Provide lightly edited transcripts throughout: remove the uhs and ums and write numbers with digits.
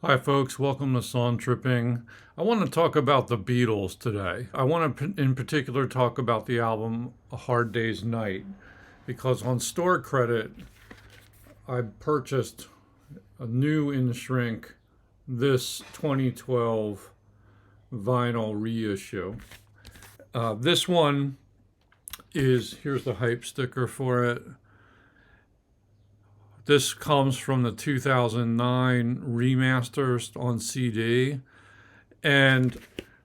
Hi, folks. Welcome to Song Tripping. I want to talk about the Beatles today. I want to, in particular, talk about the album A Hard Day's Night because on store credit, I purchased a new in shrink this 2012 vinyl reissue. This one here's the hype sticker for it. This comes from the 2009 remasters on CD. And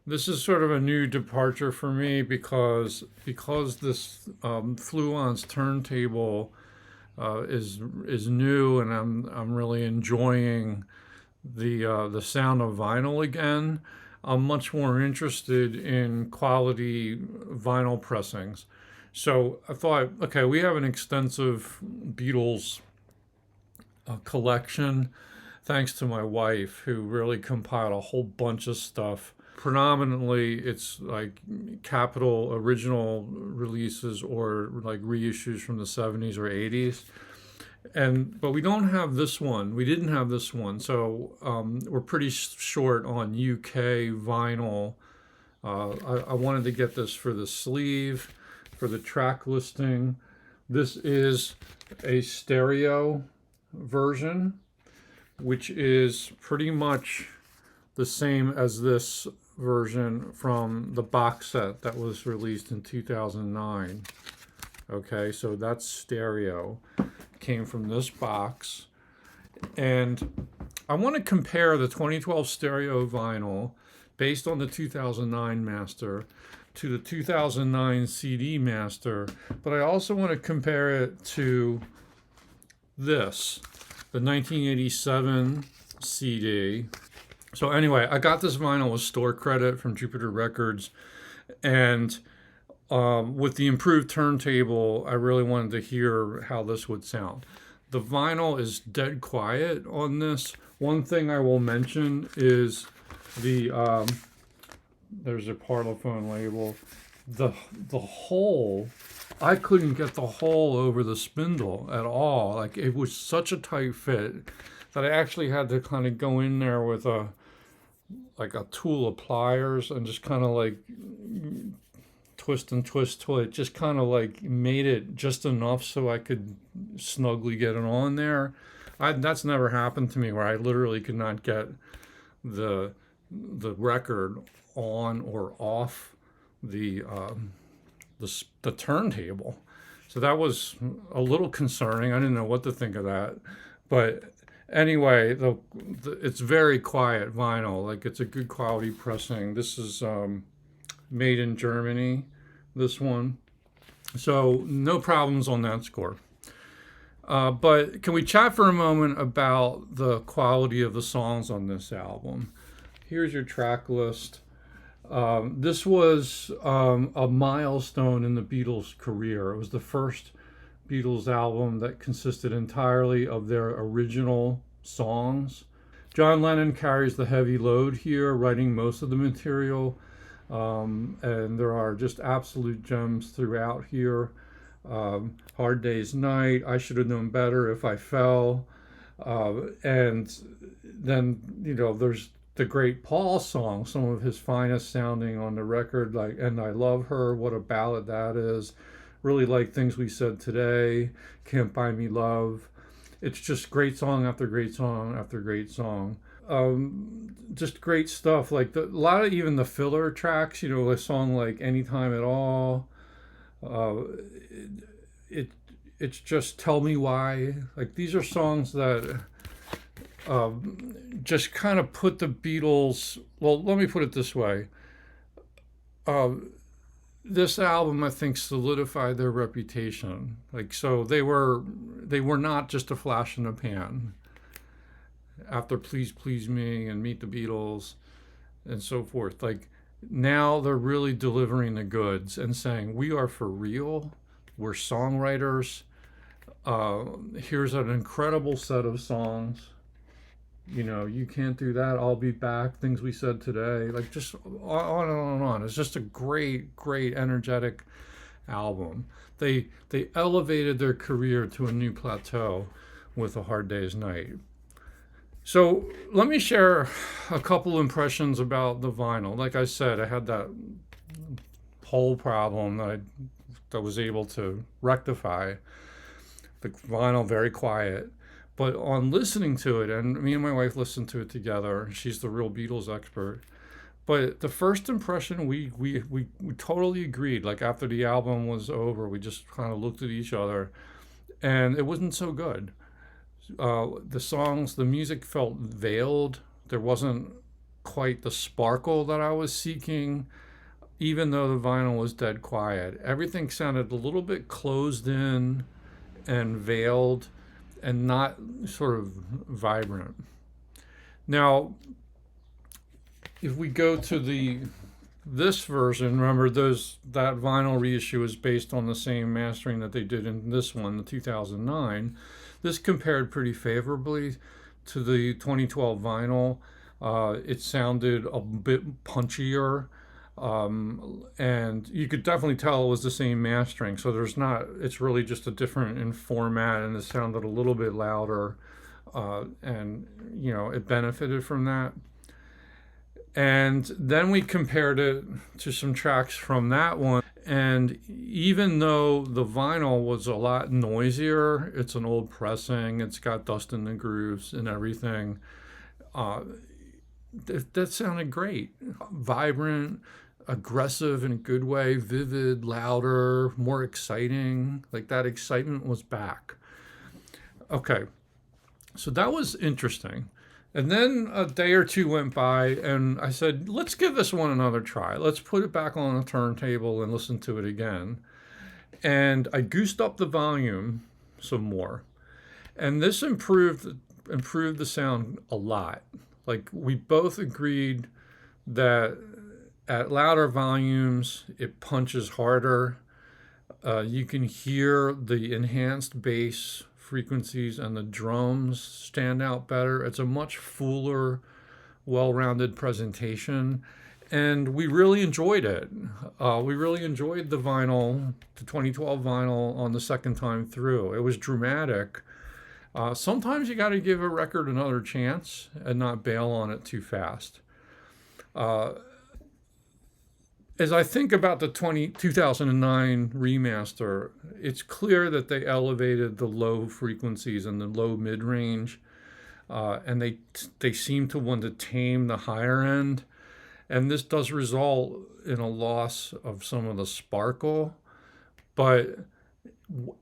this is sort of a new departure for me because this Fluence turntable is new, and I'm really enjoying the sound of vinyl again. I'm much more interested in quality vinyl pressings. So I thought, okay, we have an extensive Beatles collection thanks to my wife, who really compiled a whole bunch of stuff. Predominantly, it's like Capitol original releases or like reissues from the 70s or 80s. But we don't have this one. We didn't have this one, so we're pretty short on UK vinyl. I wanted to get this for the sleeve, for the track listing. This is a stereo version, which is pretty much the same as this version from the box set that was released in 2009. Okay, so that's stereo. Came from this box. And I want to compare the 2012 stereo vinyl based on the 2009 master to the 2009 CD master, but I also want to compare it to this, the 1987 CD. So anyway, I got this vinyl with store credit from Jupiter Records, and with the improved turntable, I really wanted to hear how this would sound. The vinyl is dead quiet on this. One thing I will mention is there's a Parlophone label. The hole, I couldn't get the hole over the spindle at all. Like, it was such a tight fit that I actually had to kind of go in there with a tool of pliers and just kind of like twist and twist till it just kind of like made it just enough so I could snugly get it on there. That's never happened to me, where I literally could not get the record on or off the the turntable. So that was a little concerning. I didn't know what to think of that. But anyway, it's very quiet vinyl. Like, it's a good quality pressing. This is made in Germany, this one. So no problems on that score. But can we chat for a moment about the quality of the songs on this album? Here's your track list. This was a milestone in the Beatles' career. It was the first Beatles album that consisted entirely of their original songs. John Lennon carries the heavy load here, writing most of the material, and there are just absolute gems throughout here. Hard Day's Night, I Should Have Known Better, If I Fell, and then, there's the great Paul song, some of his finest sounding on the record, like And I Love Her, what a ballad that is. Really like Things We Said Today, Can't Buy Me Love. It's just great song after great song after great song. Just great stuff. Like a lot of even the filler tracks, a song like Anytime at All. It's just Tell Me Why. Like, these are songs that just kind of put the Beatles. Well, let me put it this way. This album, I think, solidified their reputation. Like, so they were not just a flash in the pan. After Please Please Me and Meet the Beatles and so forth, like, now they're really delivering the goods and saying, we are for real. We're songwriters. Here's an incredible set of songs. You can't do that, I'll be back, Things We Said Today, like, just on and on and on. It's just a great, great, energetic album. They elevated their career to a new plateau with A Hard Day's Night. So let me share a couple impressions about the vinyl. Like I said, I had that whole problem that was able to rectify. The vinyl very quiet. But on listening to it, and me and my wife listened to it together, she's the real Beatles expert. But the first impression, we totally agreed. Like after the album was over, we just kind of looked at each other, and it wasn't so good. The songs, the music felt veiled. There wasn't quite the sparkle that I was seeking, even though the vinyl was dead quiet. Everything sounded a little bit closed in and veiled and not sort of vibrant. Now, if we go to this version, remember that vinyl reissue is based on the same mastering that they did in this one, the 2009. This compared pretty favorably to the 2012 vinyl. It sounded a bit punchier, and you could definitely tell it was the same mastering. So it's really just a different in format, and it sounded a little bit louder, and it benefited from that. And then we compared it to some tracks from that one. And even though the vinyl was a lot noisier, it's an old pressing, it's got dust in the grooves and everything, that sounded great. Vibrant, aggressive in a good way, vivid, louder, more exciting. Like that excitement was back. Okay, so that was interesting. And then a day or two went by, and I said, let's give this one another try. Let's put it back on the turntable and listen to it again. And I goosed up the volume some more. And this improved the sound a lot. Like we both agreed that at louder volumes, it punches harder. You can hear the enhanced bass frequencies and the drums stand out better. It's a much fuller, well-rounded presentation, and we really enjoyed it. We really enjoyed the 2012 vinyl on the second time through. It was dramatic. Sometimes you got to give a record another chance and not bail on it too fast. As I think about the 2009 remaster, it's clear that they elevated the low frequencies and the low mid-range, and they seem to want to tame the higher end. And this does result in a loss of some of the sparkle, but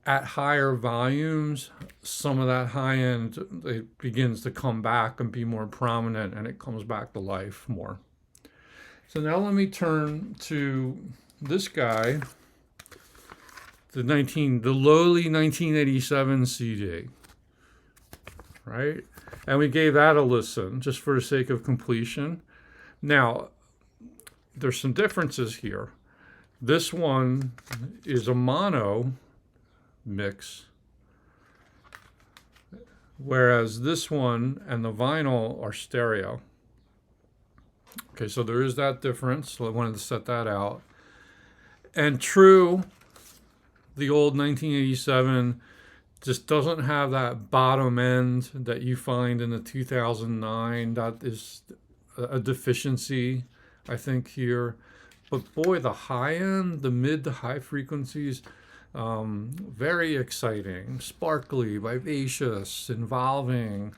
at higher volumes, some of that high end it begins to come back and be more prominent, and it comes back to life more. So now let me turn to this guy, the lowly 1987 CD, right? And we gave that a listen just for the sake of completion. Now, there's some differences here. This one is a mono mix, whereas this one and the vinyl are stereo. Okay, so there is that difference. So I wanted to set that out. And true, the old 1987 just doesn't have that bottom end that you find in the 2009. That is a deficiency, I think, here. But boy, the high end, the mid to high frequencies, very exciting, sparkly, vivacious, involving.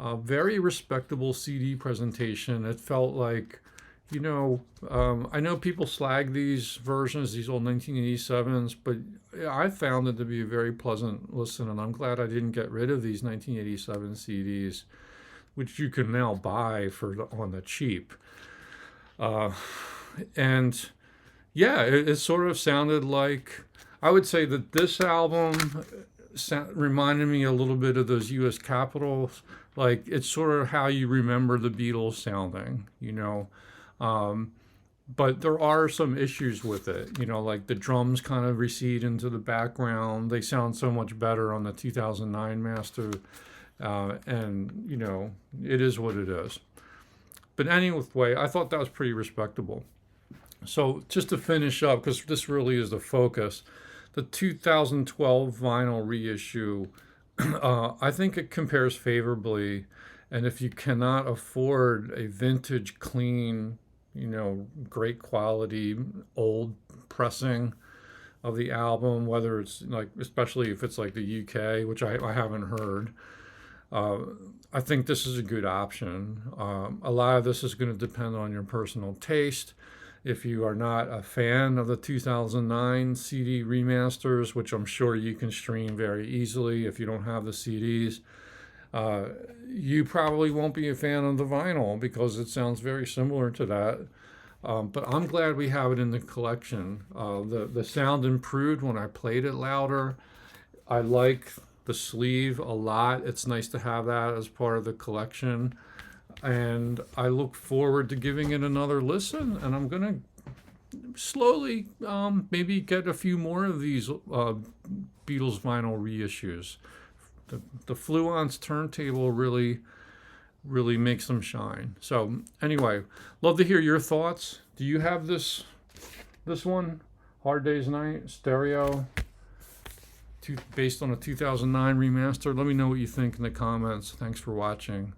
Very respectable CD presentation. It felt like, I know people slag these versions, these old 1987s, but I found it to be a very pleasant listen, and I'm glad I didn't get rid of these 1987 CDs, which you can now buy on the cheap. And yeah, it sort of sounded like, I would say that this album reminded me a little bit of those U.S. Capitals. Like, it's sort of how you remember the Beatles sounding, but there are some issues with it, like the drums kind of recede into the background. They sound so much better on the 2009 master, and it is what it is. But anyway, I thought that was pretty respectable. So just to finish up, because this really is the focus, the 2012 vinyl reissue, I think it compares favorably, And if you cannot afford a vintage, clean, great quality old pressing of the album, whether it's like, especially if it's like the UK, which I haven't heard, uh, I think this is a good option. A lot of this is going to depend on your personal taste. If you are not a fan of the 2009 CD remasters, which I'm sure you can stream very easily if you don't have the CDs, uh, you probably won't be a fan of the vinyl because it sounds very similar to that. But I'm glad we have it in the collection. The sound improved when I played it louder. I like the sleeve a lot. It's nice to have that as part of the collection. And I look forward to giving it another listen. And I'm going to slowly maybe get a few more of these Beatles vinyl reissues. The Fluence turntable really makes them shine. So anyway, love to hear your thoughts. Do you have this one, Hard Day's Night stereo, based on a 2009 remaster? Let me know what you think in the comments. Thanks for watching.